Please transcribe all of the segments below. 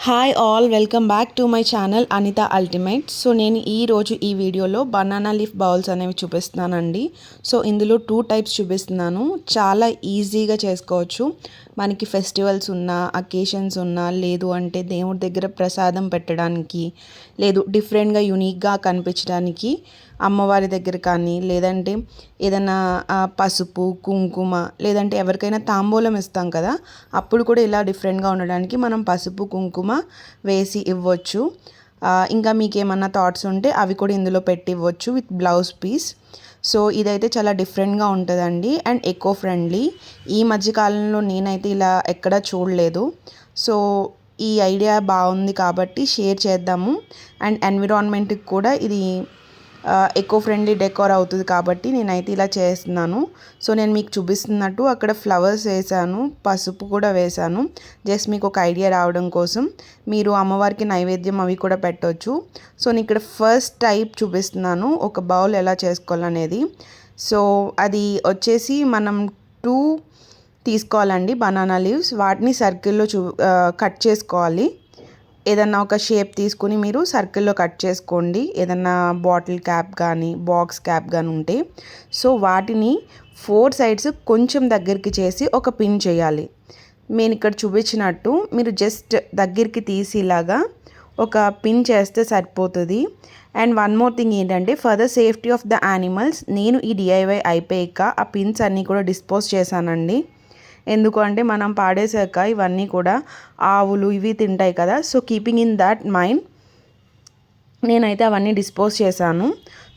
Hi all, welcome back to my channel Anitha ultimate. So నేను ఈరోజు ఈ వీడియోలో బనానా లీఫ్ బౌల్స్ అనేవి చూపిస్తున్నానండి. సో ఇందులో 2 టైప్స్ చూపిస్తున్నాను. చాలా ఈజీగా చేసుకోవచ్చు. మనకి ఫెస్టివల్స్ ఉన్నా, అకేషన్స్ ఉన్నా, లేదు అంటే దేవుడి దగ్గర ప్రసాదం పెట్టడానికి, లేదు డిఫరెంట్గా యూనిక్గా కనిపించడానికి అమ్మవారి దగ్గర కానీ, లేదంటే ఏదైనా పసుపు కుంకుమ, లేదంటే ఎవరికైనా తాంబూలం ఇస్తాం కదా, అప్పుడు కూడా ఇలా డిఫరెంట్గా ఉండడానికి మనం పసుపు కుంకుమ వేసి ఇవ్వచ్చు. ఇంకా మీకు ఏమన్నా థాట్స్ ఉంటే అవి కూడా ఇందులో పెట్టి ఇవ్వచ్చు విత్ బ్లౌజ్ పీస్. సో ఇదైతే చాలా డిఫరెంట్గా ఉంటుందండి అండ్ ఎకో ఫ్రెండ్లీ. ఈ మధ్యకాలంలో నేనైతే ఇలా ఎక్కడా చూడలేదు. సో ఈ ఐడియా బాగుంది కాబట్టి షేర్ చేద్దాము. అండ్ ఎన్విరాన్మెంట్కి కూడా ఇది ఎకో ఫ్రెండ్లీ డెకోర్ అవుతుంది కాబట్టి నేనైతే ఇలా చేస్తున్నాను. సో నేను మీకు చూపిస్తున్నట్టు అక్కడ ఫ్లవర్స్ వేసాను, పసుపు కూడా వేసాను. జస్ట్ మీకు ఒక ఐడియా రావడం కోసం. మీరు అమ్మవారికి నైవేద్యం అవి కూడా పెట్టవచ్చు. సో నేను ఇక్కడ ఫస్ట్ టైప్ చూపిస్తున్నాను, ఒక బౌల్ ఎలా చేసుకోవాలనేది. సో అది వచ్చేసి మనం 2 తీసుకోవాలండి బనానా లీవ్స్. వాటిని సర్కిల్లో కట్ చేసుకోవాలి. ఏదన్నా ఒక షేప్ తీసుకుని మీరు సర్కిల్లో కట్ చేసుకోండి. ఏదన్నా బాటిల్ క్యాప్ కానీ బాక్స్ క్యాప్ కానీ ఉంటే. సో వాటిని 4 సైడ్స్ కొంచెం దగ్గరికి చేసి ఒక పిన్ చేయాలి. నేను ఇక్కడ చూపించినట్టు మీరు జస్ట్ దగ్గరికి తీసి ఇలాగా ఒక పిన్ చేస్తే సరిపోతుంది. అండ్ వన్ మోర్ థింగ్ ఏంటంటే, for the safety of the animals నేను ఈ డిఐవై అయిపోయాక ఆ పిన్స్ అన్నీ కూడా డిస్పోజ్ చేశానండి. ఎందుకు అంటే మనం పాడేసాక ఇవన్నీ కూడా ఆవులు ఇవి తింటాయి కదా. So keeping in that mind నేనైతే అవన్నీ డిస్పోజ్ చేశాను.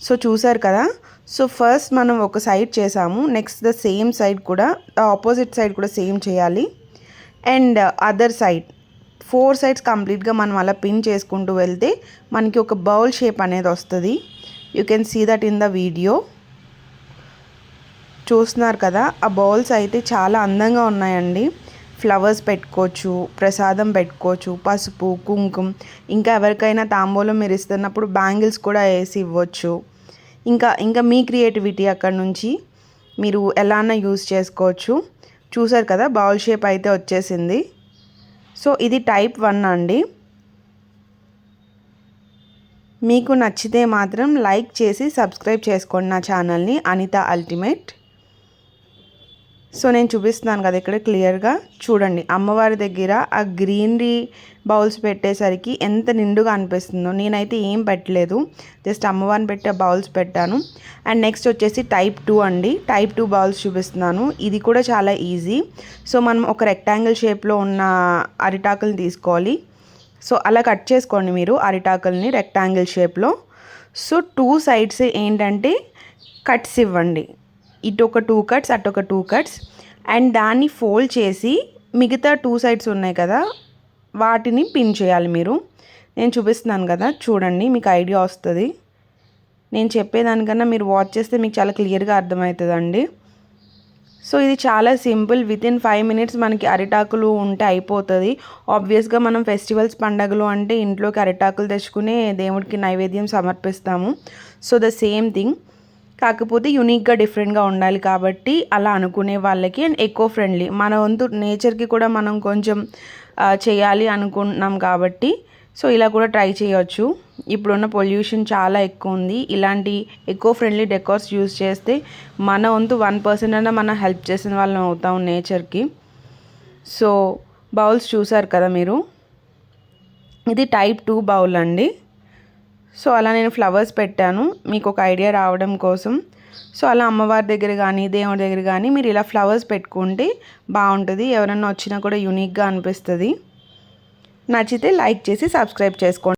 సో చూసారు కదా. సో ఫస్ట్ మనం ఒక సైడ్ చేసాము, నెక్స్ట్ ద సేమ్ సైడ్ కూడా ఆపోజిట్ సైడ్ కూడా సేమ్ చేయాలి. అండ్ అదర్ సైడ్ 4 సైడ్స్ కంప్లీట్గా మనం అలా పిన్ చేసుకుంటూ వెళ్తే మనకి ఒక బౌల్ షేప్ అనేది వస్తుంది. You can see that in the video. చూస్తున్నారు కదా, ఆ బౌల్స్ అయితే చాలా అందంగా ఉన్నాయండి. ఫ్లవర్స్ పెట్టుకోవచ్చు, ప్రసాదం పెట్టుకోవచ్చు, పసుపు కుంకుమ, ఇంకా ఎవరికైనా తాంబూలం మీరు ఇస్తున్నప్పుడు బ్యాంగిల్స్ కూడా వేసి ఇవ్వచ్చు. ఇంకా మీ క్రియేటివిటీ అక్కడ నుంచి మీరు ఎలానా యూజ్ చేసుకోవచ్చు. చూసారు కదా, బౌల్ షేప్ అయితే వచ్చేసింది. సో ఇది టైప్ 1 అండి. మీకు నచ్చితే మాత్రం లైక్ చేసి సబ్స్క్రైబ్ చేసుకోండి నా ఛానల్ని అనిత అల్టిమేట్. సో నేను చూపిస్తున్నాను కదా ఇక్కడ క్లియర్గా చూడండి. అమ్మవారి దగ్గర ఆ గ్రీనరీ బౌల్స్ పెట్టేసరికి ఎంత నిండుగా అనిపిస్తుందో. నేనైతే ఏం పెట్టలేదు, జస్ట్ అమ్మవారిని పెట్టే బౌల్స్ పెట్టాను. అండ్ నెక్స్ట్ వచ్చేసి టైప్ 2 అండి. టైప్ 2 బౌల్స్ చూపిస్తున్నాను. ఇది కూడా చాలా ఈజీ. సో మనం ఒక రెక్టాంగిల్ షేప్లో ఉన్న అరిటాకుల్ని తీసుకోవాలి. సో అలా కట్ చేసుకోండి మీరు అరిటాకుల్ని రెక్టాంగిల్ షేప్లో. సో 2 సైడ్స్ ఏంటంటే కట్స్ ఇవ్వండి. ఇటు ఒక 2 కట్స్, అటు ఒక 2 కట్స్. అండ్ దాన్ని ఫోల్డ్ చేసి మిగతా 2 సైడ్స్ ఉన్నాయి కదా, వాటిని పిన్ చేయాలి మీరు. నేను చూపిస్తున్నాను కదా, చూడండి మీకు ఐడియా వస్తుంది. నేను చెప్పేదానికన్నా మీరు వాచ్ చేస్తే మీకు చాలా క్లియర్గా అర్థమవుతుందండి. సో ఇది చాలా సింపుల్. వితిన్ 5 మినిట్స్ మనకి అరిటాకులు ఉంటే అయిపోతుంది. ఆబ్వియస్గా మనం ఫెస్టివల్స్ పండగలు అంటే ఇంట్లోకి అరిటాకులు తెచ్చుకుని దేవుడికి నైవేద్యం సమర్పిస్తాము. సో ద సేమ్ థింగ్, కాకపోతే యూనిక్గా డిఫరెంట్గా ఉండాలి కాబట్టి అలా అనుకునే వాళ్ళకి. అండ్ ఎకో ఫ్రెండ్లీ, మన వంతు నేచర్కి కూడా మనం కొంచెం చేయాలి అనుకుంటున్నాం కాబట్టి సో ఇలా కూడా ట్రై చేయొచ్చు. ఇప్పుడున్న పొల్యూషన్ చాలా ఎక్కువ ఉంది. ఇలాంటి ఎకో ఫ్రెండ్లీ డెకోర్స్ యూజ్ చేస్తే మన వంతు 1% అయినా మనం హెల్ప్ చేసిన వాళ్ళం అవుతాం నేచర్కి. సో బౌల్స్ చూసారు కదా మీరు, ఇది టైప్ 2 బౌల్ అండి. సో అలా నేను ఫ్లవర్స్ పెట్టాను మీకు ఒక ఐడియా రావడం కోసం. సో అలా అమ్మవారి దగ్గర కానీ దేవుడి దగ్గర కానీ మీరు ఇలా ఫ్లవర్స్ పెట్టుకుంటే బాగుంటుంది. ఎవరన్నా వచ్చినా కూడా యూనిక్గా అనిపిస్తుంది. నచ్చితే లైక్ చేసి సబ్స్క్రైబ్ చేసుకోండి.